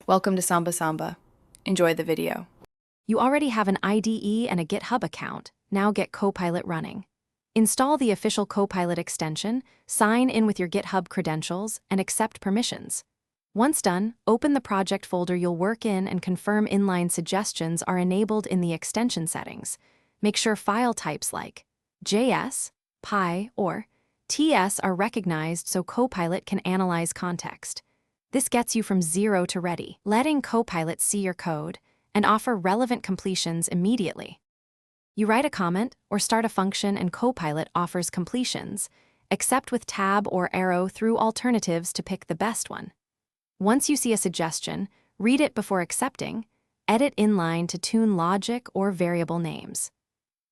Welcome to Samba Samba. Enjoy the video. You already have an IDE and a GitHub account. Now get Copilot running. Install the official Copilot extension, sign in with your GitHub credentials, and accept permissions. Once done, open the project folder you'll work in and confirm inline suggestions are enabled in the extension settings. Make sure file types like JS, Py, or TS are recognized so Copilot can analyze context. This gets you from zero to ready, letting Copilot see your code and offer relevant completions immediately. You write a comment or start a function and Copilot offers completions, except with tab or arrow through alternatives to pick the best one. Once you see a suggestion, read it before accepting, edit inline to tune logic or variable names.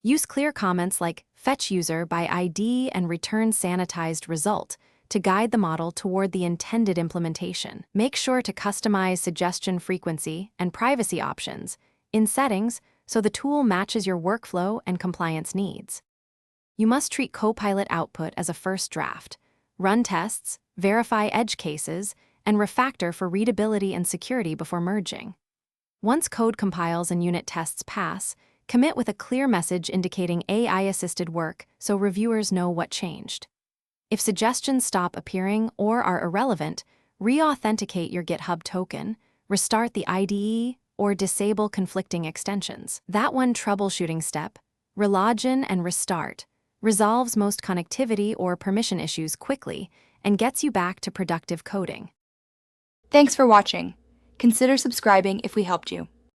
Use clear comments like fetch user by ID and return sanitized result to guide the model toward the intended implementation. Make sure to customize suggestion frequency and privacy options in settings so the tool matches your workflow and compliance needs. You must treat Copilot output as a first draft, run tests, verify edge cases, and refactor for readability and security before merging. Once code compiles and unit tests pass, commit with a clear message indicating AI-assisted work so reviewers know what changed. If suggestions stop appearing or are irrelevant, re-authenticate your GitHub token, restart the IDE, or disable conflicting extensions. That one troubleshooting step, relogin and restart, resolves most connectivity or permission issues quickly and gets you back to productive coding. Thanks for watching. Consider subscribing if we helped you.